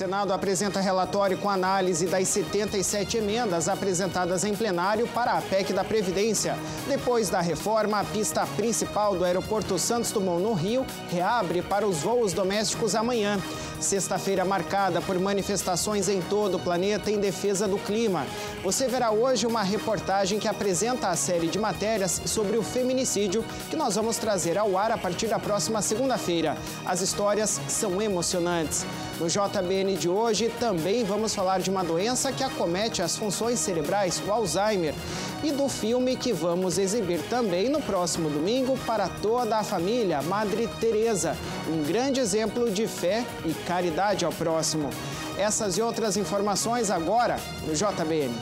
Senado apresenta relatório com análise das 77 emendas apresentadas em plenário para a PEC da Previdência. Depois da reforma, a pista principal do aeroporto Santos Dumont, no Rio, reabre para os voos domésticos amanhã. Sexta-feira marcada por manifestações em todo o planeta em defesa do clima. Você verá hoje uma reportagem que apresenta a série de matérias sobre o feminicídio que nós vamos trazer ao ar a partir da próxima segunda-feira. As histórias são emocionantes. No JBN de hoje também vamos falar de uma doença que acomete as funções cerebrais, o Alzheimer, e do filme que vamos exibir também no próximo domingo para toda a família, Madre Teresa, um grande exemplo de fé e caridade ao próximo. Essas e outras informações agora no JBN.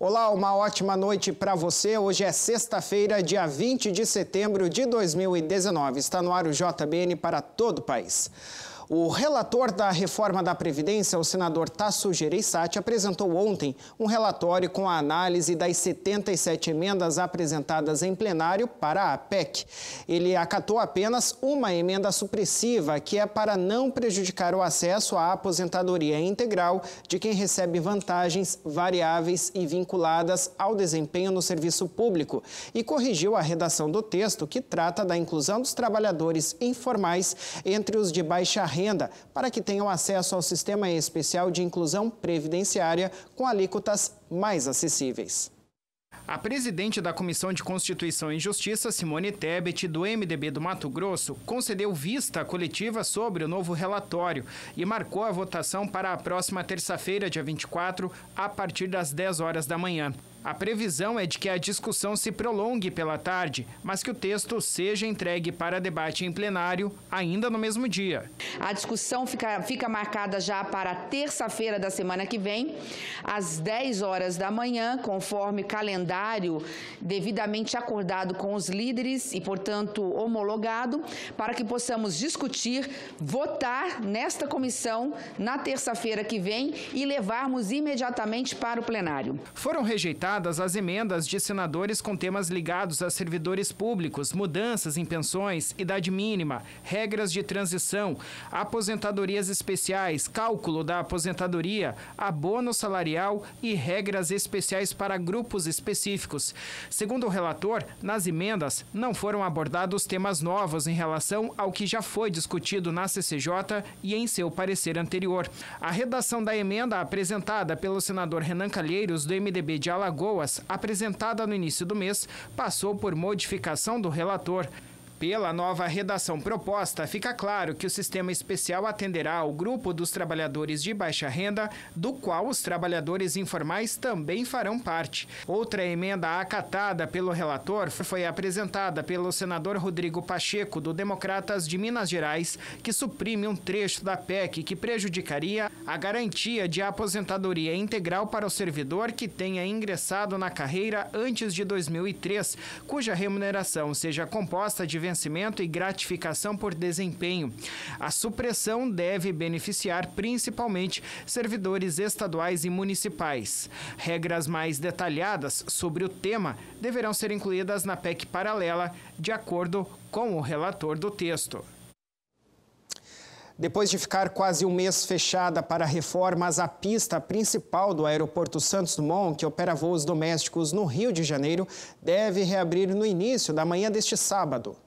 Olá, uma ótima noite para você. Hoje é sexta-feira, dia 20 de setembro de 2019. Está no ar o JBN para todo o país. O relator da reforma da Previdência, o senador Tasso Gereissati, apresentou ontem um relatório com a análise das 77 emendas apresentadas em plenário para a PEC. Ele acatou apenas uma emenda supressiva, que é para não prejudicar o acesso à aposentadoria integral de quem recebe vantagens variáveis e vinculadas ao desempenho no serviço público, e corrigiu a redação do texto que trata da inclusão dos trabalhadores informais entre os de baixa renda, para que tenham acesso ao Sistema Especial de Inclusão Previdenciária com alíquotas mais acessíveis. A presidente da Comissão de Constituição e Justiça, Simone Tebet, do MDB do Mato Grosso, concedeu vista coletiva sobre o novo relatório e marcou a votação para a próxima terça-feira, dia 24, a partir das 10 horas da manhã. A previsão é de que a discussão se prolongue pela tarde, mas que o texto seja entregue para debate em plenário ainda no mesmo dia. A discussão fica marcada já para terça-feira da semana que vem, às 10 horas da manhã, conforme calendário devidamente acordado com os líderes e, portanto, homologado, para que possamos discutir, votar nesta comissão na terça-feira que vem e levarmos imediatamente para o plenário. Foram rejeitadas as emendas de senadores com temas ligados a servidores públicos, mudanças em pensões, idade mínima, regras de transição, aposentadorias especiais, cálculo da aposentadoria, abono salarial e regras especiais para grupos específicos. Segundo o relator, nas emendas não foram abordados temas novos em relação ao que já foi discutido na CCJ e em seu parecer anterior. A redação da emenda apresentada pelo senador Renan Calheiros, do MDB de Alagoas, apresentada no início do mês, passou por modificação do relator. Pela nova redação proposta, fica claro que o sistema especial atenderá ao grupo dos trabalhadores de baixa renda, do qual os trabalhadores informais também farão parte. Outra emenda acatada pelo relator foi apresentada pelo senador Rodrigo Pacheco, do Democratas de Minas Gerais, que suprime um trecho da PEC que prejudicaria a garantia de aposentadoria integral para o servidor que tenha ingressado na carreira antes de 2003, cuja remuneração seja composta de vencimento e gratificação por desempenho. A supressão deve beneficiar principalmente servidores estaduais e municipais. Regras mais detalhadas sobre o tema deverão ser incluídas na PEC paralela, de acordo com o relator do texto. Depois de ficar quase um mês fechada para reformas, a pista principal do aeroporto Santos Dumont, que opera voos domésticos no Rio de Janeiro, deve reabrir no início da manhã deste sábado.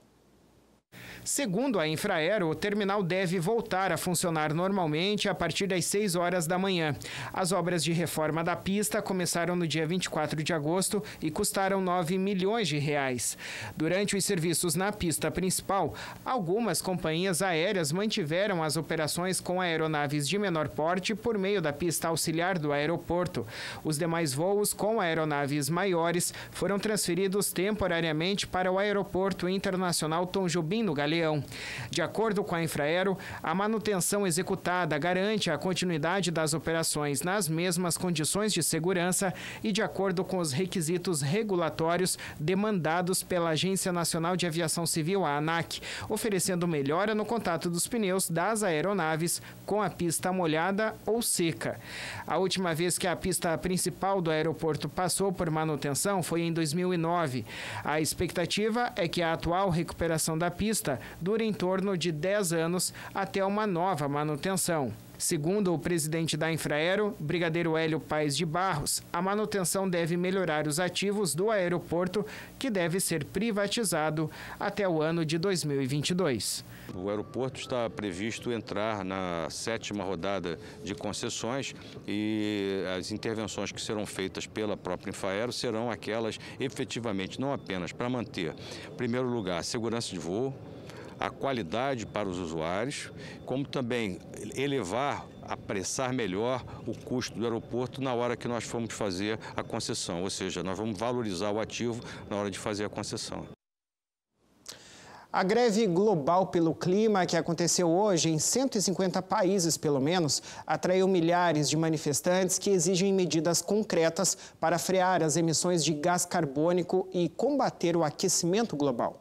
Segundo a Infraero, o terminal deve voltar a funcionar normalmente a partir das 6 horas da manhã. As obras de reforma da pista começaram no dia 24 de agosto e custaram R$9 milhões. Durante os serviços na pista principal, algumas companhias aéreas mantiveram as operações com aeronaves de menor porte por meio da pista auxiliar do aeroporto. Os demais voos com aeronaves maiores foram transferidos temporariamente para o Aeroporto Internacional Tom Jobim, no Galeão, Galeão. De acordo com a Infraero, a manutenção executada garante a continuidade das operações nas mesmas condições de segurança e de acordo com os requisitos regulatórios demandados pela Agência Nacional de Aviação Civil, a ANAC, oferecendo melhora no contato dos pneus das aeronaves com a pista molhada ou seca. A última vez que a pista principal do aeroporto passou por manutenção foi em 2009. A expectativa é que a atual recuperação da pista dure em torno de 10 anos até uma nova manutenção. Segundo o presidente da Infraero, Brigadeiro Hélio Paes de Barros, a manutenção deve melhorar os ativos do aeroporto, que deve ser privatizado até o ano de 2022. O aeroporto está previsto entrar na 7ª rodada de concessões e as intervenções que serão feitas pela própria Infraero serão aquelas efetivamente não apenas para manter, em primeiro lugar, a segurança de voo, a qualidade para os usuários, como também apressar melhor o custo do aeroporto na hora que nós formos fazer a concessão, ou seja, nós vamos valorizar o ativo na hora de fazer a concessão. A greve global pelo clima, que aconteceu hoje em 150 países pelo menos, atraiu milhares de manifestantes que exigem medidas concretas para frear as emissões de gás carbônico e combater o aquecimento global.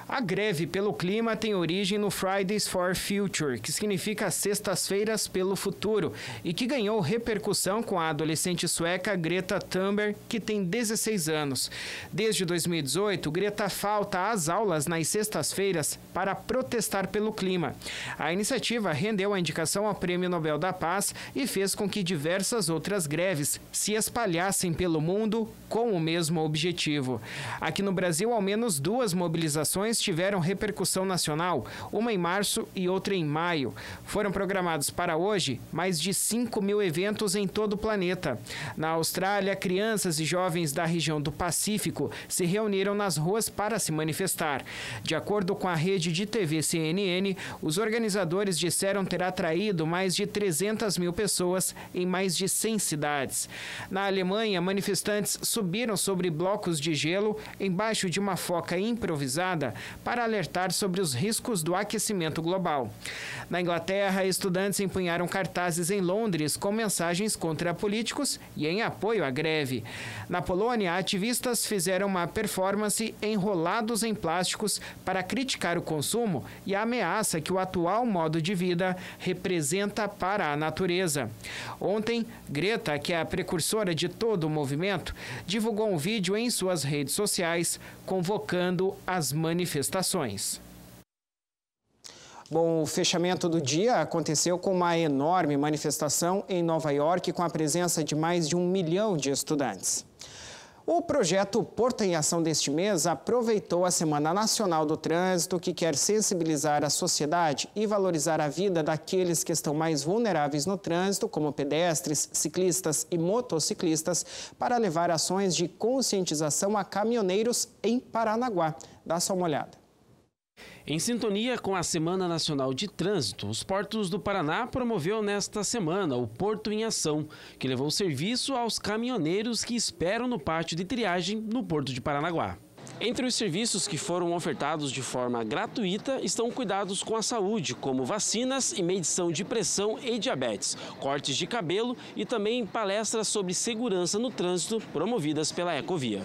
A greve pelo clima tem origem no Fridays for Future, que significa Sextas-feiras pelo Futuro, e que ganhou repercussão com a adolescente sueca Greta Thunberg, que tem 16 anos. Desde 2018, Greta falta às aulas nas sextas-feiras para protestar pelo clima. A iniciativa rendeu a indicação ao Prêmio Nobel da Paz e fez com que diversas outras greves se espalhassem pelo mundo com o mesmo objetivo. Aqui no Brasil, ao menos 2 mobilizações tiveram repercussão nacional, uma em março e outra em maio. Foram programados para hoje mais de 5.000 eventos em todo o planeta. Na Austrália, crianças e jovens da região do Pacífico se reuniram nas ruas para se manifestar. De acordo com a rede de TV CNN, os organizadores disseram ter atraído mais de 300.000 pessoas em mais de 100 cidades. Na Alemanha, manifestantes subiram sobre blocos de gelo embaixo de uma foca improvisada para alertar sobre os riscos do aquecimento global. Na Inglaterra, estudantes empunharam cartazes em Londres com mensagens contra políticos e em apoio à greve. Na Polônia, ativistas fizeram uma performance enrolados em plásticos para criticar o consumo e a ameaça que o atual modo de vida representa para a natureza. Ontem, Greta, que é a precursora de todo o movimento, divulgou um vídeo em suas redes sociais convocando as manifestações. Bom, o fechamento do dia aconteceu com uma enorme manifestação em Nova York, com a presença de mais de 1 milhão de estudantes. O projeto Porto em Ação deste mês aproveitou a Semana Nacional do Trânsito, que quer sensibilizar a sociedade e valorizar a vida daqueles que estão mais vulneráveis no trânsito, como pedestres, ciclistas e motociclistas, para levar ações de conscientização a caminhoneiros em Paranaguá. Dá só uma olhada. Em sintonia com a Semana Nacional de Trânsito, os Portos do Paraná promoveu nesta semana o Porto em Ação, que levou serviço aos caminhoneiros que esperam no pátio de triagem no Porto de Paranaguá. Entre os serviços que foram ofertados de forma gratuita estão cuidados com a saúde, como vacinas e medição de pressão e diabetes, cortes de cabelo e também palestras sobre segurança no trânsito promovidas pela Ecovia.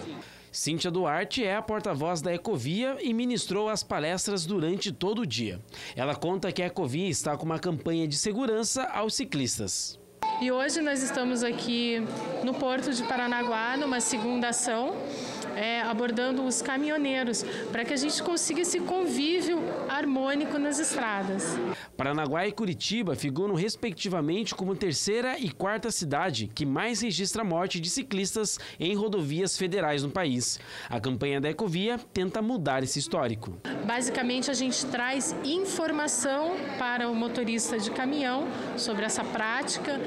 Cíntia Duarte é a porta-voz da Ecovia e ministrou as palestras durante todo o dia. Ela conta que a Ecovia está com uma campanha de segurança aos ciclistas. E hoje nós estamos aqui no Porto de Paranaguá, numa segunda ação, abordando os caminhoneiros, para que a gente consiga esse convívio harmônico nas estradas. Paranaguá e Curitiba figuram respectivamente como 3ª e 4ª cidade que mais registra a morte de ciclistas em rodovias federais no país. A campanha da Ecovia tenta mudar esse histórico. Basicamente, a gente traz informação para o motorista de caminhão sobre essa prática,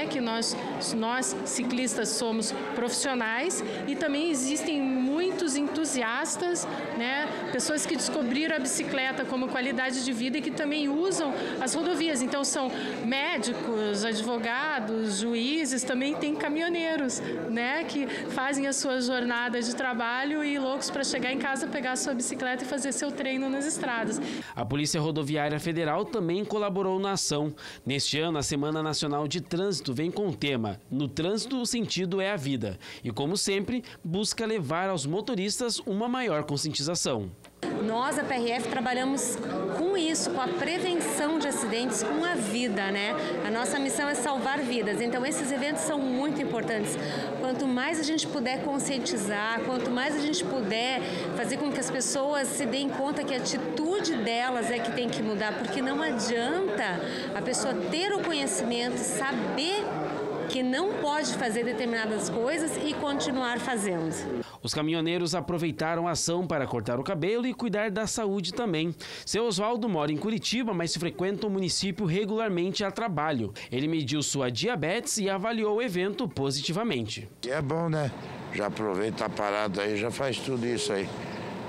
que nós ciclistas somos profissionais e também existem muitos muitos entusiastas, né? Pessoas que descobriram a bicicleta como qualidade de vida e que também usam as rodovias. Então, são médicos, advogados, juízes, também tem caminhoneiros, né? Que fazem a sua jornada de trabalho e loucos para chegar em casa, pegar a sua bicicleta e fazer seu treino nas estradas. A Polícia Rodoviária Federal também colaborou na ação. Neste ano, a Semana Nacional de Trânsito vem com o tema "No Trânsito, o sentido é a vida" e, como sempre, busca levar aos motoristas uma maior conscientização. Nós, a PRF, trabalhamos com isso, com a prevenção de acidentes, com a vida, né? A nossa missão é salvar vidas, então esses eventos são muito importantes. Quanto mais a gente puder conscientizar, quanto mais a gente puder fazer com que as pessoas se deem conta que a atitude delas é que tem que mudar, porque não adianta a pessoa ter o conhecimento, saber que não pode fazer determinadas coisas e continuar fazendo. Os caminhoneiros aproveitaram a ação para cortar o cabelo e cuidar da saúde também. Seu Oswaldo mora em Curitiba, mas frequenta o município regularmente a trabalho. Ele mediu sua diabetes e avaliou o evento positivamente. É bom, né? Já aproveita, tá parado aí, já faz tudo isso aí.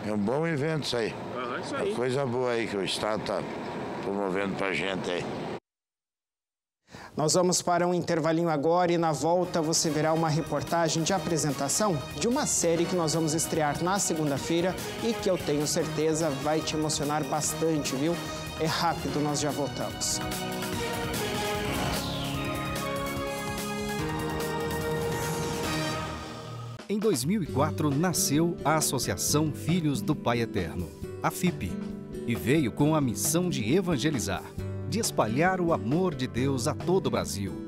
É um bom evento isso aí. Isso aí. É coisa boa aí que o Estado tá promovendo pra gente aí. Nós vamos para um intervalinho agora e na volta você verá uma reportagem de apresentação de uma série que nós vamos estrear na segunda-feira e que eu tenho certeza vai te emocionar bastante, viu? É rápido, nós já voltamos. Em 2004 nasceu a Associação Filhos do Pai Eterno, a FIP, e veio com a missão de evangelizar, de espalhar o amor de Deus a todo o Brasil.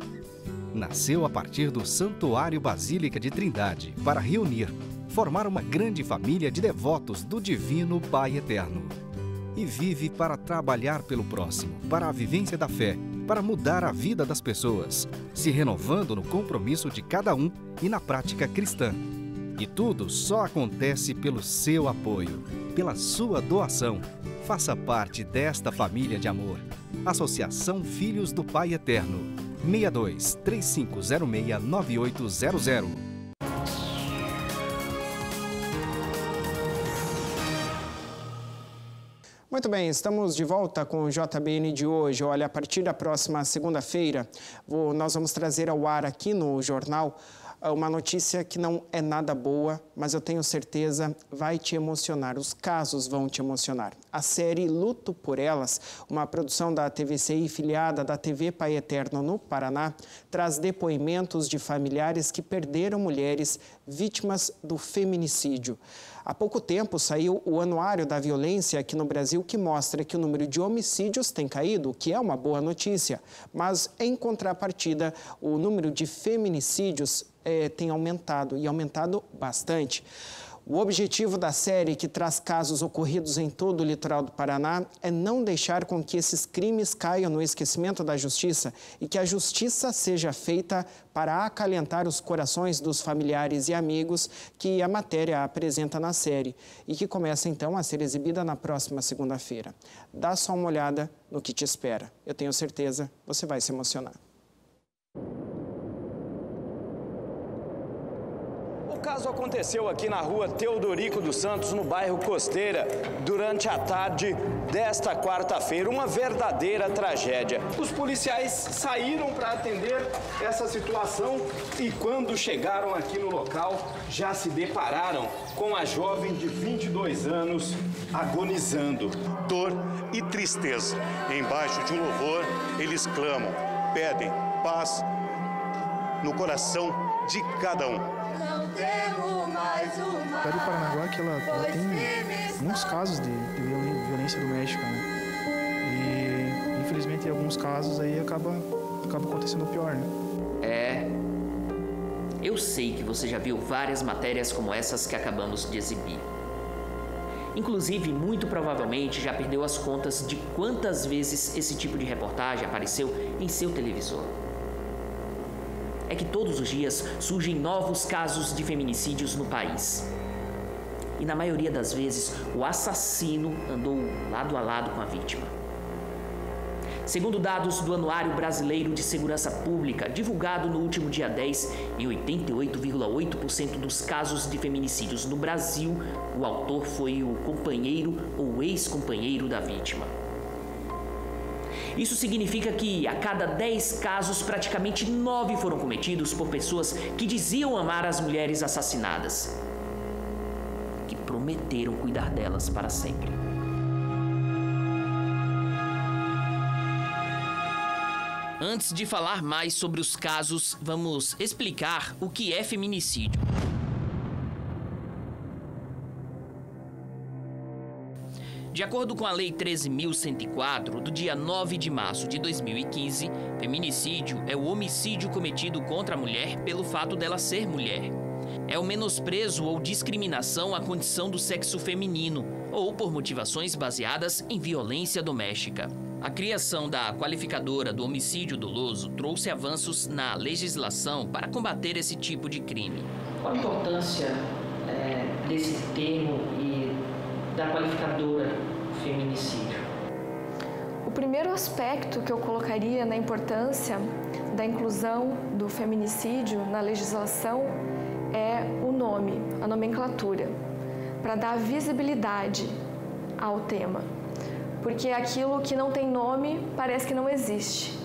Nasceu a partir do Santuário Basílica de Trindade para reunir, formar uma grande família de devotos do Divino Pai Eterno. E vive para trabalhar pelo próximo, para a vivência da fé, para mudar a vida das pessoas, se renovando no compromisso de cada um e na prática cristã. E tudo só acontece pelo seu apoio, pela sua doação. Faça parte desta família de amor. Associação Filhos do Pai Eterno. 62-3506-9800. Muito bem, estamos de volta com o JBN de hoje. Olha, a partir da próxima segunda-feira, nós vamos trazer ao ar aqui no jornal uma notícia que não é nada boa, mas eu tenho certeza vai te emocionar. Os casos vão te emocionar. A série Luto por Elas, uma produção da TVCI filiada da TV Pai Eterno no Paraná, traz depoimentos de familiares que perderam mulheres vítimas do feminicídio. Há pouco tempo saiu o Anuário da Violência aqui no Brasil, que mostra que o número de homicídios tem caído, o que é uma boa notícia. Mas, em contrapartida, o número de feminicídios tem aumentado, e aumentado bastante. O objetivo da série, que traz casos ocorridos em todo o litoral do Paraná, é não deixar com que esses crimes caiam no esquecimento da justiça e que a justiça seja feita para acalentar os corações dos familiares e amigos que a matéria apresenta na série e que começa então a ser exibida na próxima segunda-feira. Dá só uma olhada no que te espera. Eu tenho certeza, você vai se emocionar. O caso aconteceu aqui na rua Teodorico dos Santos, no bairro Costeira, durante a tarde desta quarta-feira. Uma verdadeira tragédia. Os policiais saíram para atender essa situação e, quando chegaram aqui no local, já se depararam com a jovem de 22 anos agonizando. Dor e tristeza. Embaixo de um louvor, eles clamam, pedem paz no coração de cada um. A cidade de Paranaguá, que ela tem muitos casos de violência doméstica, né? E, infelizmente, em alguns casos aí acaba acontecendo o pior, né? Eu sei que você já viu várias matérias como essas que acabamos de exibir. Inclusive, muito provavelmente, já perdeu as contas de quantas vezes esse tipo de reportagem apareceu em seu televisor. É que todos os dias surgem novos casos de feminicídios no país. E na maioria das vezes, o assassino andou lado a lado com a vítima. Segundo dados do Anuário Brasileiro de Segurança Pública, divulgado no último dia 10, em 88,8% dos casos de feminicídios no Brasil, o autor foi o companheiro ou ex-companheiro da vítima. Isso significa que a cada 10 casos, praticamente 9 foram cometidos por pessoas que diziam amar as mulheres assassinadas, que prometeram cuidar delas para sempre. Antes de falar mais sobre os casos, vamos explicar o que é feminicídio. De acordo com a Lei 13.104, do dia 9 de março de 2015, feminicídio é o homicídio cometido contra a mulher pelo fato dela ser mulher. É o menosprezo ou discriminação à condição do sexo feminino ou por motivações baseadas em violência doméstica. A criação da qualificadora do homicídio doloso trouxe avanços na legislação para combater esse tipo de crime. Qual a importância desse termo e da qualificadora feminicídio? O primeiro aspecto que eu colocaria na importância da inclusão do feminicídio na legislação é o nome, a nomenclatura, para dar visibilidade ao tema. Porque aquilo que não tem nome parece que não existe.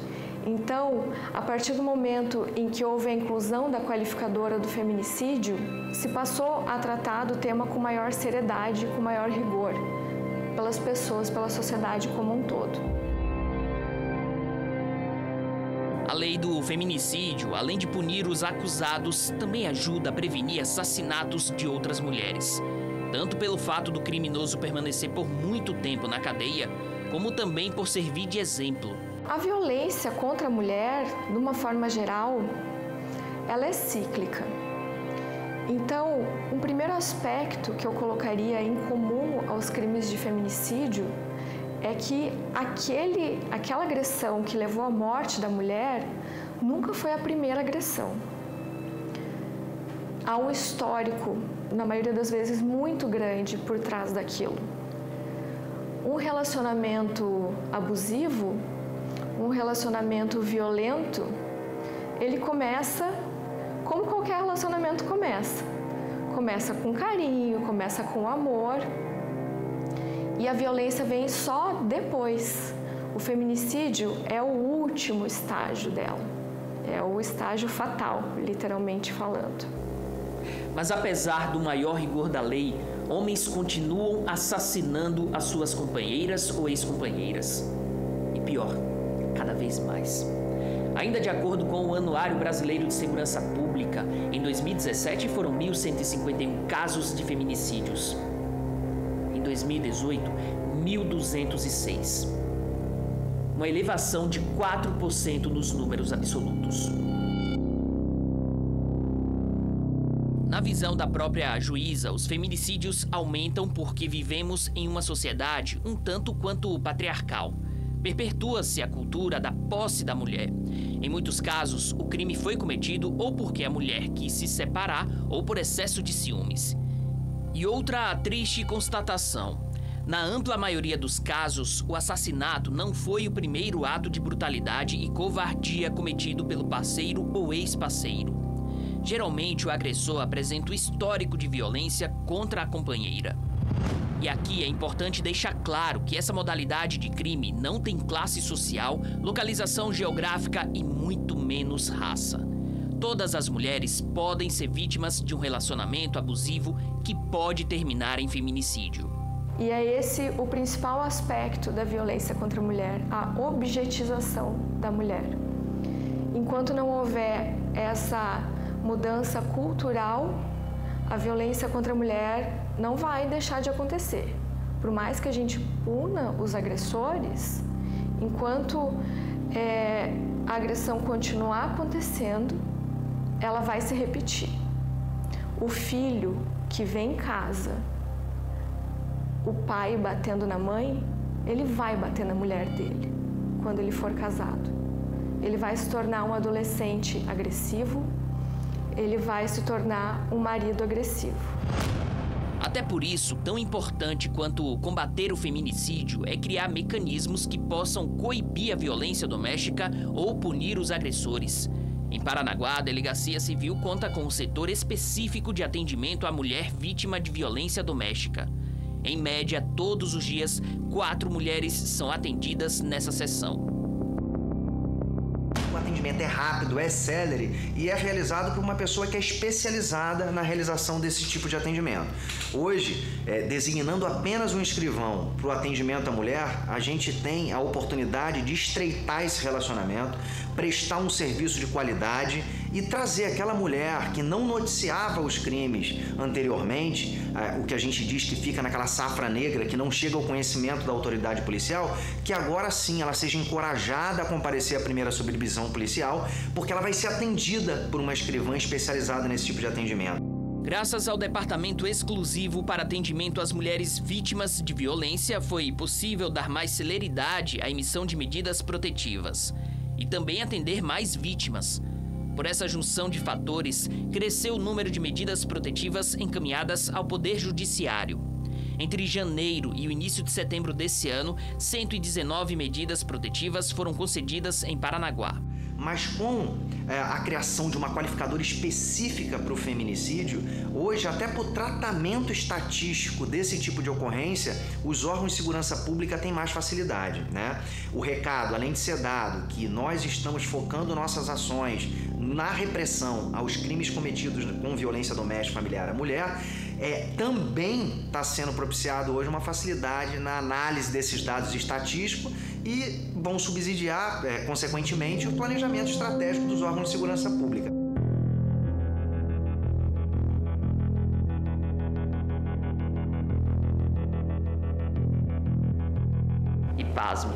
Então, a partir do momento em que houve a inclusão da qualificadora do feminicídio, se passou a tratar do tema com maior seriedade, com maior rigor, pelas pessoas, pela sociedade como um todo. A lei do feminicídio, além de punir os acusados, também ajuda a prevenir assassinatos de outras mulheres. Tanto pelo fato do criminoso permanecer por muito tempo na cadeia, como também por servir de exemplo. A violência contra a mulher, de uma forma geral, ela é cíclica. Então, um primeiro aspecto que eu colocaria em comum aos crimes de feminicídio é que aquela agressão que levou à morte da mulher nunca foi a primeira agressão. Há um histórico, na maioria das vezes, muito grande por trás daquilo. Um relacionamento abusivo, um relacionamento violento, ele começa como qualquer relacionamento começa. Começa com carinho, começa com amor. E a violência vem só depois. O feminicídio é o último estágio dela. É o estágio fatal, literalmente falando. Mas apesar do maior rigor da lei, homens continuam assassinando as suas companheiras ou ex-companheiras. E pior, cada vez mais. Ainda de acordo com o Anuário Brasileiro de Segurança Pública, em 2017 foram 1.151 casos de feminicídios. Em 2018, 1.206. Uma elevação de 4% nos números absolutos. Na visão da própria juíza, os feminicídios aumentam porque vivemos em uma sociedade um tanto quanto patriarcal. Perpetua-se a cultura da posse da mulher. Em muitos casos, o crime foi cometido ou porque a mulher quis se separar ou por excesso de ciúmes. E outra triste constatação. Na ampla maioria dos casos, o assassinato não foi o primeiro ato de brutalidade e covardia cometido pelo parceiro ou ex-parceiro. Geralmente, o agressor apresenta o histórico de violência contra a companheira. E aqui é importante deixar claro que essa modalidade de crime não tem classe social, localização geográfica e muito menos raça. Todas as mulheres podem ser vítimas de um relacionamento abusivo que pode terminar em feminicídio. E é esse o principal aspecto da violência contra a mulher, a objetização da mulher. Enquanto não houver essa mudança cultural, a violência contra a mulher não vai deixar de acontecer. Por mais que a gente puna os agressores, enquanto a agressão continuar acontecendo, ela vai se repetir. O filho que vem em casa, o pai batendo na mãe, ele vai bater na mulher dele quando ele for casado. Ele vai se tornar um adolescente agressivo, ele vai se tornar um marido agressivo. Até por isso, tão importante quanto combater o feminicídio é criar mecanismos que possam coibir a violência doméstica ou punir os agressores. Em Paranaguá, a Delegacia Civil conta com um setor específico de atendimento à mulher vítima de violência doméstica. Em média, todos os dias, 4 mulheres são atendidas nessa sessão. O atendimento é rápido, é célere e é realizado por uma pessoa que é especializada na realização desse tipo de atendimento. Hoje, designando apenas um escrivão para o atendimento à mulher, a gente tem a oportunidade de estreitar esse relacionamento, prestar um serviço de qualidade e trazer aquela mulher que não noticiava os crimes anteriormente, o que a gente diz que fica naquela safra negra, que não chega ao conhecimento da autoridade policial, que agora sim ela seja encorajada a comparecer à primeira subdivisão policial, porque ela vai ser atendida por uma escrivã especializada nesse tipo de atendimento. Graças ao Departamento Exclusivo para Atendimento às Mulheres Vítimas de Violência, foi possível dar mais celeridade à emissão de medidas protetivas e também atender mais vítimas. Por essa junção de fatores, cresceu o número de medidas protetivas encaminhadas ao Poder Judiciário. Entre janeiro e o início de setembro desse ano, 119 medidas protetivas foram concedidas em Paranaguá. Mas com a criação de uma qualificadora específica para o feminicídio, hoje, até para o tratamento estatístico desse tipo de ocorrência, os órgãos de segurança pública têm mais facilidade, né? O recado, além de ser dado que nós estamos focando nossas ações na repressão aos crimes cometidos com violência doméstica familiar à mulher, também está sendo propiciado hoje uma facilidade na análise desses dados estatísticos e vão subsidiar, consequentemente, o planejamento estratégico dos órgãos de segurança pública. E pasme,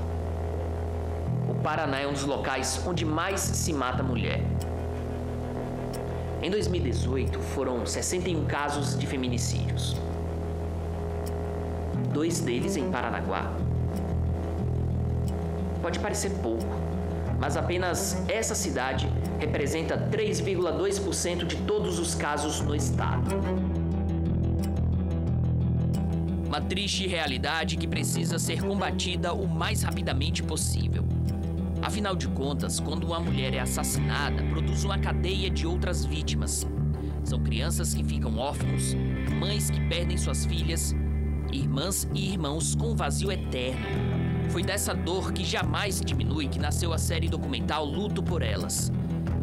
o Paraná é um dos locais onde mais se mata mulher. Em 2018, foram 61 casos de feminicídios. 2 deles em Paranaguá. Pode parecer pouco, mas apenas essa cidade representa 3,2% de todos os casos no estado. Uma triste realidade que precisa ser combatida o mais rapidamente possível. Afinal de contas, quando uma mulher é assassinada, produz uma cadeia de outras vítimas. São crianças que ficam órfãos, mães que perdem suas filhas, irmãs e irmãos com um vazio eterno. Foi dessa dor que jamais diminui que nasceu a série documental Luto por Elas.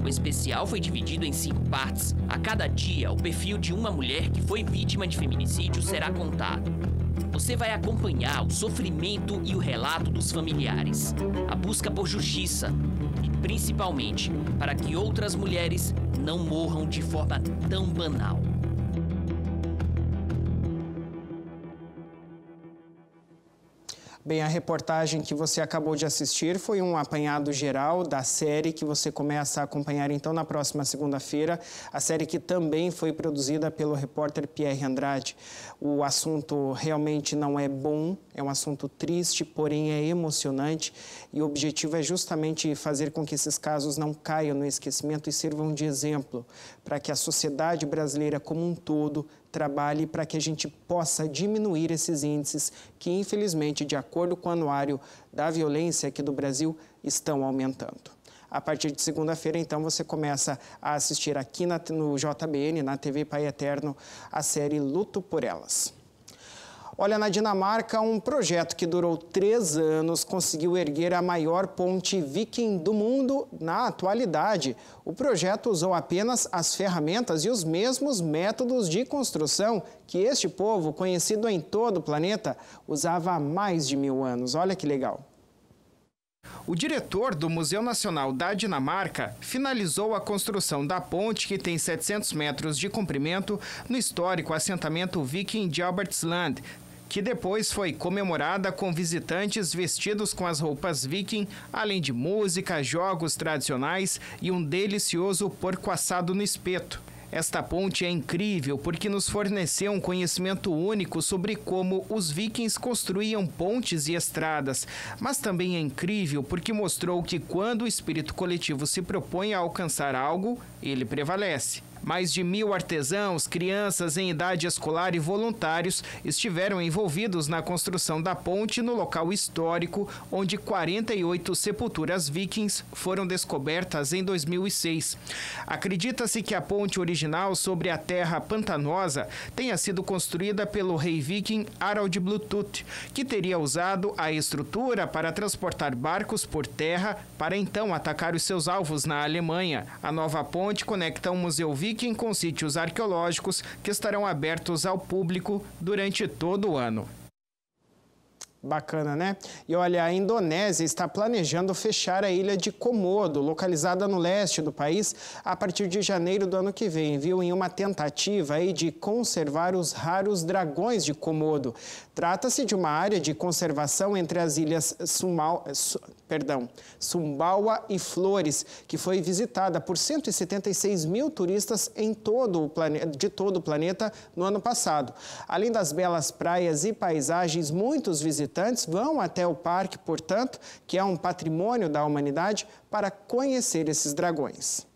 O especial foi dividido em 5 partes. A cada dia, o perfil de uma mulher que foi vítima de feminicídio será contado. Você vai acompanhar o sofrimento e o relato dos familiares, a busca por justiça e, principalmente, para que outras mulheres não morram de forma tão banal. Bem, a reportagem que você acabou de assistir foi um apanhado geral da série que você começa a acompanhar então na próxima segunda-feira, a série que também foi produzida pelo repórter Pierre Andrade. O assunto realmente não é bom, é um assunto triste, porém é emocionante e o objetivo é justamente fazer com que esses casos não caiam no esquecimento e sirvam de exemplo para que a sociedade brasileira como um todo trabalhe para que a gente possa diminuir esses índices que, infelizmente, de acordo com o Anuário da Violência aqui do Brasil, estão aumentando. A partir de segunda-feira, então, você começa a assistir aqui no JBN, na TV Pai Eterno, a série Luto por Elas. Olha, na Dinamarca, um projeto que durou 3 anos conseguiu erguer a maior ponte viking do mundo na atualidade. O projeto usou apenas as ferramentas e os mesmos métodos de construção que este povo, conhecido em todo o planeta, usava há mais de 1000 anos. Olha que legal. O diretor do Museu Nacional da Dinamarca finalizou a construção da ponte, que tem 700 metros de comprimento, no histórico assentamento viking de Albertsland, que depois foi comemorada com visitantes vestidos com as roupas viking, além de música, jogos tradicionais e um delicioso porco assado no espeto. Esta ponte é incrível porque nos forneceu um conhecimento único sobre como os vikings construíam pontes e estradas, mas também é incrível porque mostrou que quando o espírito coletivo se propõe a alcançar algo, ele prevalece. Mais de 1.000 artesãos, crianças em idade escolar e voluntários estiveram envolvidos na construção da ponte no local histórico, onde 48 sepulturas vikings foram descobertas em 2006. Acredita-se que a ponte original sobre a terra pantanosa tenha sido construída pelo rei viking Harald Bluetooth, que teria usado a estrutura para transportar barcos por terra para então atacar os seus alvos na Alemanha. A nova ponte conecta um museu viking com sítios arqueológicos que estarão abertos ao público durante todo o ano. Bacana, né? E olha, a Indonésia está planejando fechar a ilha de Komodo, localizada no leste do país, a partir de janeiro do ano que vem, viu? Em uma tentativa aí de conservar os raros dragões de Komodo. Trata-se de uma área de conservação entre as ilhas Sumbawa e Flores, que foi visitada por 176 mil turistas de todo o planeta no ano passado. Além das belas praias e paisagens, muitos visitantes vão até o parque, portanto, que é um patrimônio da humanidade, para conhecer esses dragões.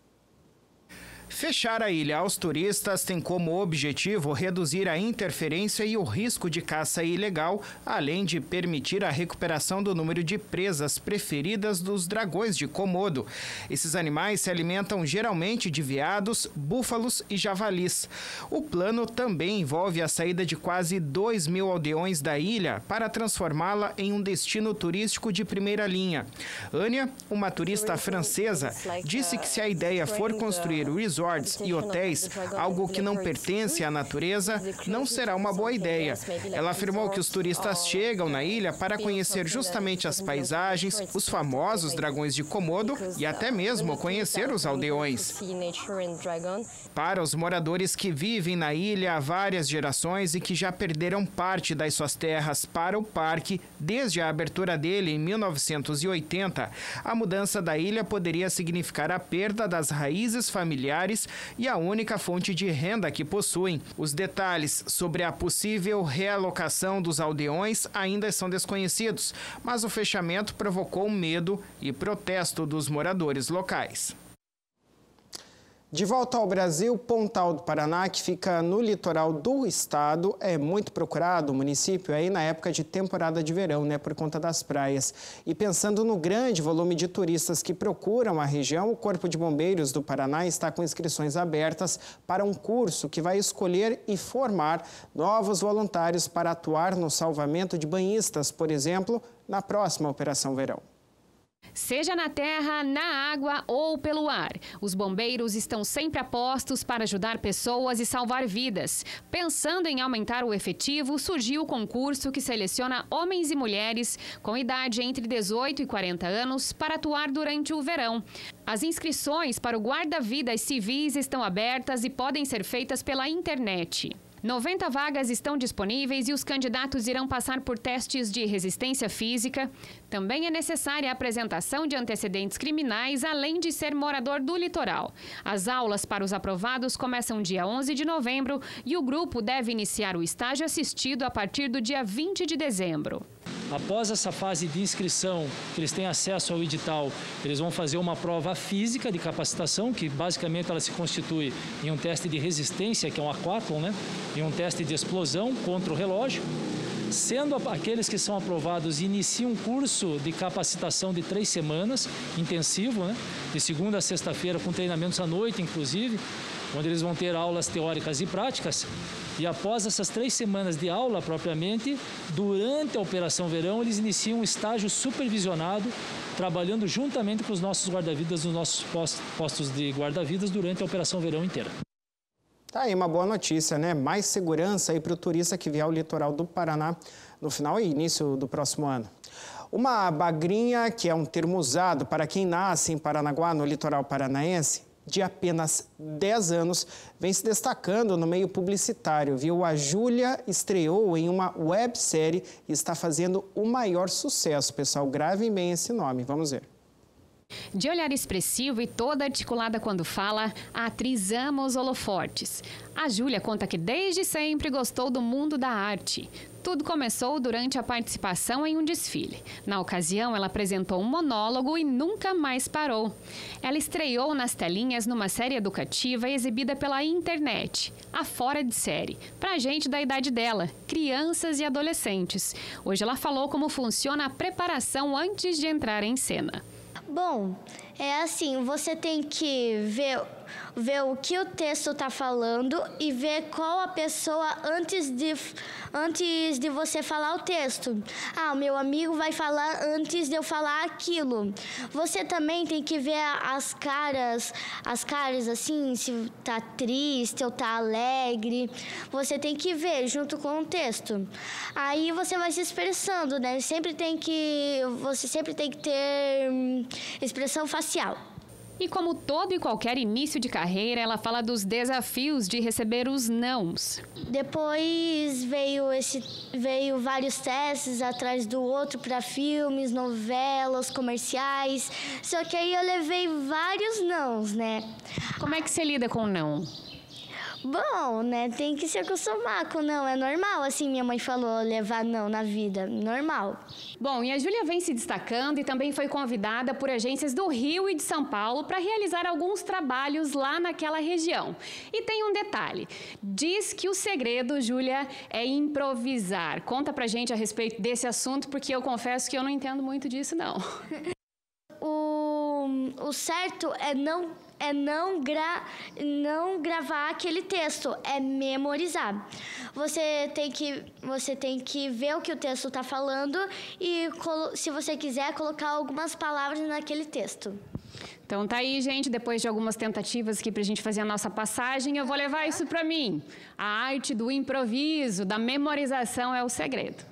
Fechar a ilha aos turistas tem como objetivo reduzir a interferência e o risco de caça ilegal, além de permitir a recuperação do número de presas preferidas dos dragões de Komodo. Esses animais se alimentam geralmente de veados, búfalos e javalis. O plano também envolve a saída de quase 2.000 aldeões da ilha para transformá-la em um destino turístico de primeira linha. Ania, uma turista francesa, disse que se a ideia for construir resorts e hotéis, algo que não pertence à natureza, não será uma boa ideia. Ela afirmou que os turistas chegam na ilha para conhecer justamente as paisagens, os famosos dragões de Komodo e até mesmo conhecer os aldeões. Para os moradores que vivem na ilha há várias gerações e que já perderam parte das suas terras para o parque desde a abertura dele em 1980, a mudança da ilha poderia significar a perda das raízes familiares e a única fonte de renda que possuem. Os detalhes sobre a possível realocação dos aldeões ainda são desconhecidos, mas o fechamento provocou medo e protesto dos moradores locais. De volta ao Brasil, Pontal do Paraná, que fica no litoral do estado, é muito procurado o município aí na época de temporada de verão, né, por conta das praias. E pensando no grande volume de turistas que procuram a região, o Corpo de Bombeiros do Paraná está com inscrições abertas para um curso que vai escolher e formar novos voluntários para atuar no salvamento de banhistas, por exemplo, na próxima Operação Verão. Seja na terra, na água ou pelo ar, os bombeiros estão sempre a postos para ajudar pessoas e salvar vidas. Pensando em aumentar o efetivo, surgiu o concurso que seleciona homens e mulheres com idade entre 18 e 40 anos para atuar durante o verão. As inscrições para o guarda-vidas civis estão abertas e podem ser feitas pela internet. 90 vagas estão disponíveis e os candidatos irão passar por testes de resistência física. Também é necessária a apresentação de antecedentes criminais, além de ser morador do litoral. As aulas para os aprovados começam dia 11 de novembro e o grupo deve iniciar o estágio assistido a partir do dia 20 de dezembro. Após essa fase de inscrição, que eles têm acesso ao edital, eles vão fazer uma prova física de capacitação, que basicamente ela se constitui em um teste de resistência, que é um aquathlon, né? E um teste de explosão contra o relógio. Sendo aqueles que são aprovados, iniciam um curso de capacitação de 3 semanas, intensivo, né? De segunda a sexta-feira, com treinamentos à noite, inclusive, onde eles vão ter aulas teóricas e práticas. E após essas 3 semanas de aula, propriamente, durante a Operação Verão, eles iniciam um estágio supervisionado, trabalhando juntamente com os nossos guarda-vidas, nos nossos postos de guarda-vidas, durante a Operação Verão inteira. Tá aí uma boa notícia, né? Mais segurança aí para o turista que vier ao litoral do Paraná no final e início do próximo ano. Uma bagrinha, que é um termo usado para quem nasce em Paranaguá, no litoral paranaense, de apenas 10 anos, vem se destacando no meio publicitário, viu? A Júlia estreou em uma websérie e está fazendo o maior sucesso, pessoal. Gravem bem esse nome, vamos ver. De olhar expressivo e toda articulada quando fala, a atriz ama os holofortes. A Júlia conta que desde sempre gostou do mundo da arte. Tudo começou durante a participação em um desfile. Na ocasião, ela apresentou um monólogo e nunca mais parou. Ela estreou nas telinhas numa série educativa exibida pela internet, a Fora de Série, pra gente da idade dela, crianças e adolescentes. Hoje ela falou como funciona a preparação antes de entrar em cena. Bom, é assim, você tem que ver o que o texto está falando e ver qual a pessoa antes de você falar o texto. Ah, o meu amigo vai falar antes de eu falar aquilo. Você também tem que ver as caras assim, se tá triste ou tá alegre. Você tem que ver junto com o texto. Aí você vai se expressando, né? Você sempre tem que ter expressão facial. E como todo e qualquer início de carreira, ela fala dos desafios de receber os nãos. Depois veio vários testes atrás do outro para filmes, novelas, comerciais. Só que aí eu levei vários nãos, né? Como é que você lida com o não? Bom, né? Tem que se acostumar com não. É normal, assim, minha mãe falou, levar não na vida. Normal. Bom, e a Júlia vem se destacando e também foi convidada por agências do Rio e de São Paulo para realizar alguns trabalhos lá naquela região. E tem um detalhe. Diz que o segredo, Júlia, é improvisar. Conta pra gente a respeito desse assunto, porque eu confesso que eu não entendo muito disso, não. O certo é não gravar aquele texto, é memorizar. Você tem que ver o que o texto está falando e, se você quiser, colocar algumas palavras naquele texto. Então tá aí, gente, depois de algumas tentativas aqui pra gente fazer a nossa passagem, eu vou levar isso pra mim. A arte do improviso, da memorização é o segredo.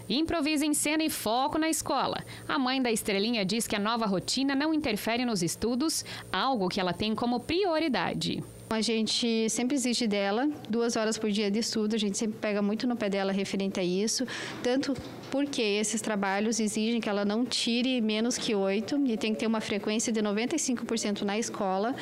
Improvisa em cena e foco na escola. A mãe da estrelinha diz que a nova rotina não interfere nos estudos, algo que ela tem como prioridade. A gente sempre exige dela 2 horas por dia de estudo, a gente sempre pega muito no pé dela referente a isso, tanto porque esses trabalhos exigem que ela não tire menos que 8 e tem que ter uma frequência de 95% na escola.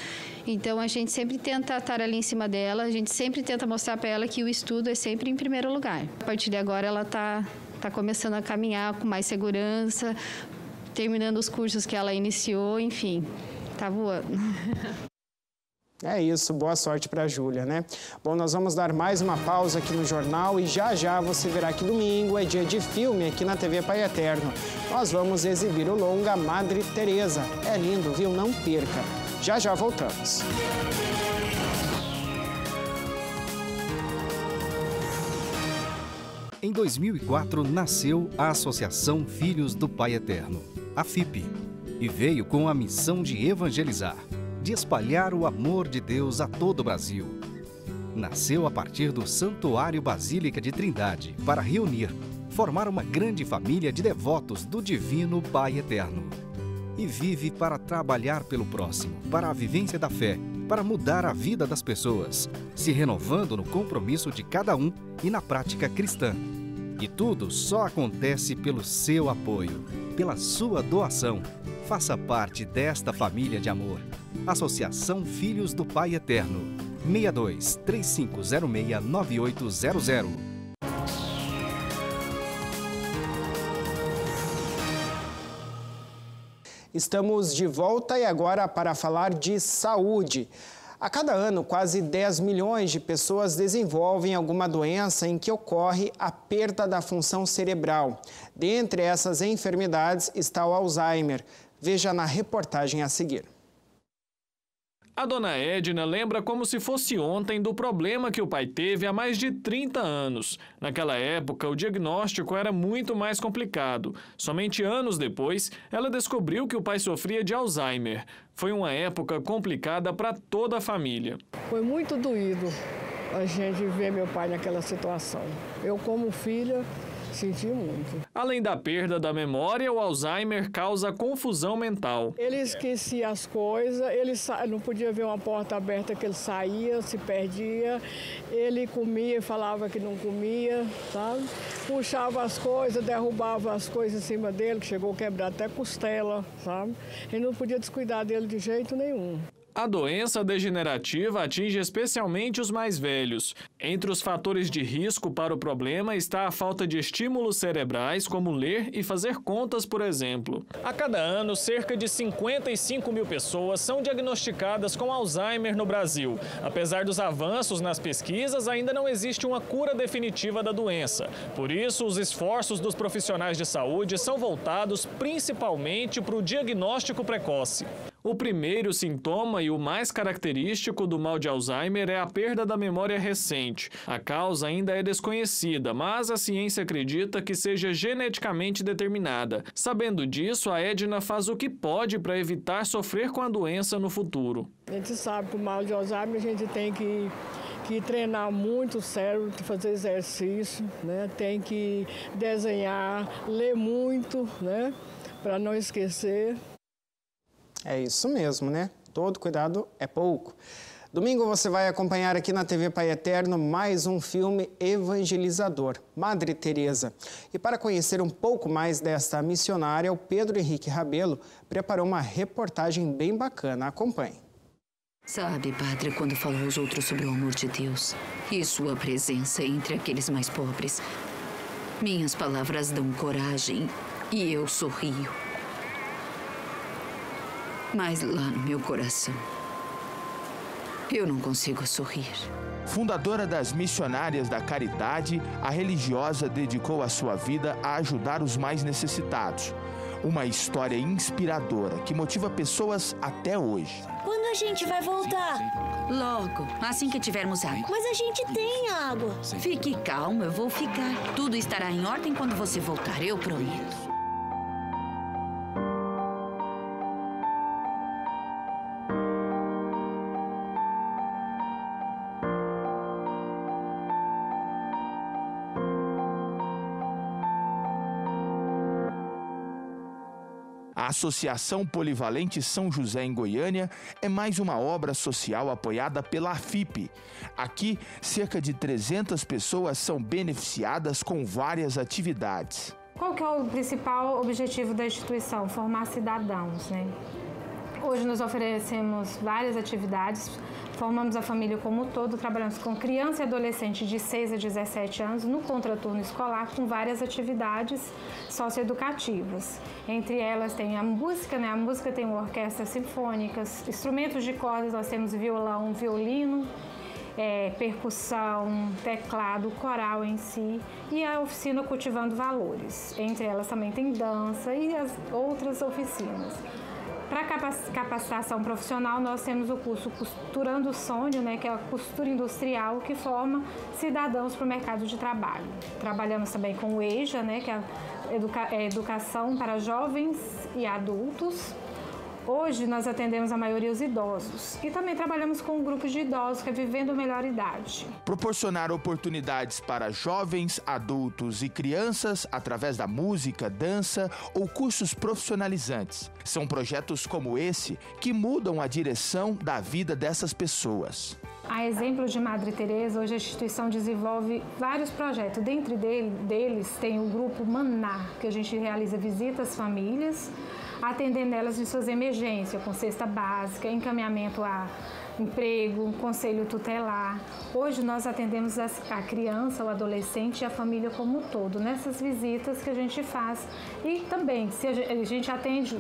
Então, a gente sempre tenta estar ali em cima dela, a gente sempre tenta mostrar para ela que o estudo é sempre em primeiro lugar. A partir de agora, ela tá começando a caminhar com mais segurança, terminando os cursos que ela iniciou, enfim, tá voando. É isso, boa sorte para a Júlia, né? Bom, nós vamos dar mais uma pausa aqui no jornal e já você verá que domingo é dia de filme aqui na TV Pai Eterno. Nós vamos exibir o longa Madre Teresa. É lindo, viu? Não perca. Já voltamos. Em 2004, nasceu a Associação Filhos do Pai Eterno, a FIP, e veio com a missão de evangelizar, de espalhar o amor de Deus a todo o Brasil. Nasceu a partir do Santuário Basílica de Trindade para reunir, formar uma grande família de devotos do Divino Pai Eterno. E vive para trabalhar pelo próximo, para a vivência da fé, para mudar a vida das pessoas, se renovando no compromisso de cada um e na prática cristã. E tudo só acontece pelo seu apoio, pela sua doação. Faça parte desta família de amor. Associação Filhos do Pai Eterno. 62 3506 9800. Estamos de volta e agora para falar de saúde. A cada ano, quase 10 milhões de pessoas desenvolvem alguma doença em que ocorre a perda da função cerebral. Dentre essas enfermidades está o Alzheimer. Veja na reportagem a seguir. A dona Edna lembra como se fosse ontem do problema que o pai teve há mais de 30 anos. Naquela época, o diagnóstico era muito mais complicado. Somente anos depois, ela descobriu que o pai sofria de Alzheimer. Foi uma época complicada para toda a família. Foi muito doído a gente ver meu pai naquela situação. Eu, como filha, Senti muito. Além da perda da memória, o Alzheimer causa confusão mental. Ele esquecia as coisas, ele não podia ver uma porta aberta que ele saía, se perdia. Ele comia e falava que não comia, sabe? Puxava as coisas, derrubava as coisas em cima dele, que chegou a quebrar até costela, sabe? Ele não podia descuidar dele de jeito nenhum. A doença degenerativa atinge especialmente os mais velhos. Entre os fatores de risco para o problema está a falta de estímulos cerebrais, como ler e fazer contas, por exemplo. A cada ano, cerca de 55 mil pessoas são diagnosticadas com Alzheimer no Brasil. Apesar dos avanços nas pesquisas, ainda não existe uma cura definitiva da doença. Por isso, os esforços dos profissionais de saúde são voltados principalmente para o diagnóstico precoce. O primeiro sintoma e o mais característico do mal de Alzheimer é a perda da memória recente. A causa ainda é desconhecida, mas a ciência acredita que seja geneticamente determinada. Sabendo disso, a Edna faz o que pode para evitar sofrer com a doença no futuro. A gente sabe que o mal de Alzheimer a gente tem que treinar muito o cérebro, fazer exercício, né? Tem que desenhar, ler muito, né? Para não esquecer. É isso mesmo, né? Todo cuidado é pouco. Domingo você vai acompanhar aqui na TV Pai Eterno mais um filme evangelizador, Madre Teresa. E para conhecer um pouco mais desta missionária, o Pedro Henrique Rabelo preparou uma reportagem bem bacana. Acompanhe. Sabe, Padre, quando falou aos outros sobre o amor de Deus e sua presença entre aqueles mais pobres, minhas palavras dão coragem e eu sorrio. Mas lá no meu coração, eu não consigo sorrir. Fundadora das Missionárias da Caridade, a religiosa dedicou a sua vida a ajudar os mais necessitados. Uma história inspiradora que motiva pessoas até hoje. Quando a gente vai voltar? Logo, assim que tivermos água. Mas a gente tem água. Fique calmo, eu vou ficar. Tudo estará em ordem quando você voltar, eu prometo. A Associação Polivalente São José em Goiânia é mais uma obra social apoiada pela AFIP. Aqui, cerca de 300 pessoas são beneficiadas com várias atividades. Qual que é o principal objetivo da instituição? Formar cidadãos, né? Hoje nós oferecemos várias atividades, formamos a família como um todo, trabalhamos com criança e adolescente de 6 a 17 anos no contraturno escolar com várias atividades socioeducativas. Entre elas tem a música, né? A música tem uma orquestra sinfônica, instrumentos de cordas, nós temos violão, violino, percussão, teclado, coral em si e a oficina Cultivando Valores. Entre elas também tem dança e as outras oficinas. Para capacitação profissional, nós temos o curso Costurando o Sonho, né, que é a costura industrial que forma cidadãos para o mercado de trabalho. Trabalhamos também com o EJA, né, que é a educação para jovens e adultos. Hoje nós atendemos a maioria os idosos e também trabalhamos com um grupo de idosos que é Vivendo Melhor Idade. Proporcionar oportunidades para jovens, adultos e crianças através da música, dança ou cursos profissionalizantes. São projetos como esse que mudam a direção da vida dessas pessoas. A exemplo de Madre Teresa, hoje a instituição desenvolve vários projetos. Dentre deles tem o grupo Maná, que a gente realiza visitas às famílias, atendendo elas em suas emergências, com cesta básica, encaminhamento a emprego, conselho tutelar. Hoje nós atendemos a criança, o adolescente e a família como um todo, nessas visitas que a gente faz. E também, se a gente atende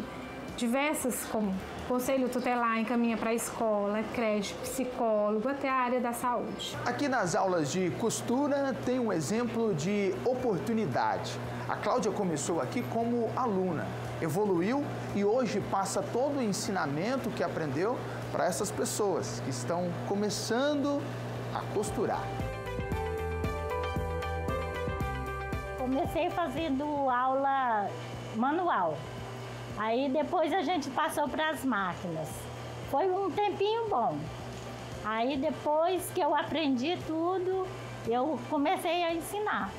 diversas, como conselho tutelar, encaminha para a escola, creche, psicólogo, até a área da saúde. Aqui nas aulas de costura tem um exemplo de oportunidade. A Cláudia começou aqui como aluna, evoluiu e hoje passa todo o ensinamento que aprendeu para essas pessoas que estão começando a costurar. Comecei fazendo aula manual. Aí depois a gente passou para as máquinas. Foi um tempinho bom. Aí depois que eu aprendi tudo, eu comecei a ensinar.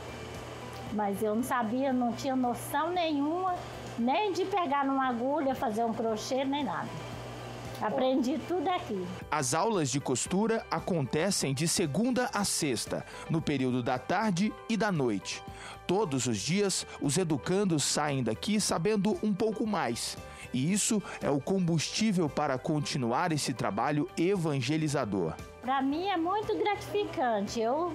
Mas eu não sabia, não tinha noção nenhuma, nem de pegar numa agulha, fazer um crochê, nem nada. Aprendi tudo aqui. As aulas de costura acontecem de segunda a sexta, no período da tarde e da noite. Todos os dias, os educandos saem daqui sabendo um pouco mais. E isso é o combustível para continuar esse trabalho evangelizador. Para mim é muito gratificante eu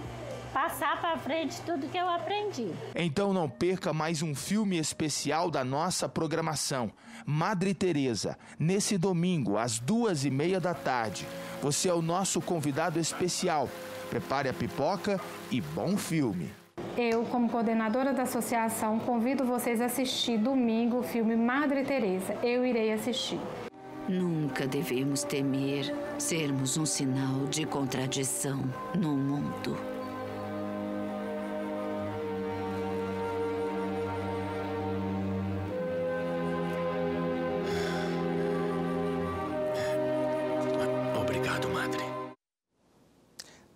passar para frente tudo que eu aprendi. Então não perca mais um filme especial da nossa programação, Madre Teresa, nesse domingo às 2h30 da tarde. Você é o nosso convidado especial. Prepare a pipoca e bom filme. Eu, como coordenadora da associação, convido vocês a assistir domingo o filme Madre Teresa. Eu irei assistir. Nunca devemos temer sermos um sinal de contradição no mundo. Obrigado, Madre.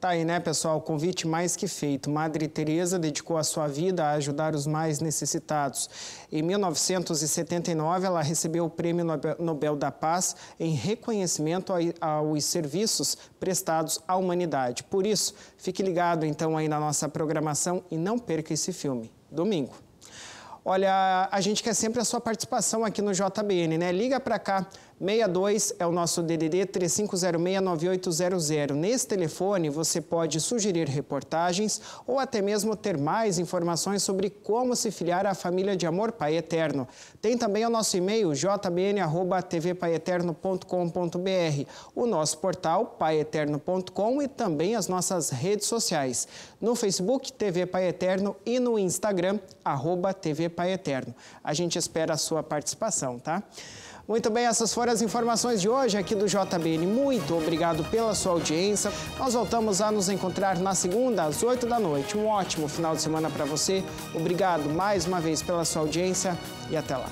Tá aí, né, pessoal? O convite mais que feito. Madre Teresa dedicou a sua vida a ajudar os mais necessitados. Em 1979, ela recebeu o Prêmio Nobel da Paz em reconhecimento aos serviços prestados à humanidade. Por isso, fique ligado, então, aí na nossa programação e não perca esse filme. Domingo. Olha, a gente quer sempre a sua participação aqui no JBN, né? Liga para cá, 62 é o nosso DDD 3506-9800. Nesse telefone você pode sugerir reportagens ou até mesmo ter mais informações sobre como se filiar à família de amor Pai Eterno. Tem também o nosso e-mail jbn@tvpaieterno.com.br, o nosso portal paieterno.com e também as nossas redes sociais. No Facebook, TV Pai Eterno e no Instagram, @TV Pai Eterno. A gente espera a sua participação, tá? Muito bem, essas foram as informações de hoje aqui do JBN. Muito obrigado pela sua audiência. Nós voltamos a nos encontrar na segunda, às 8 da noite. Um ótimo final de semana para você. Obrigado mais uma vez pela sua audiência e até lá.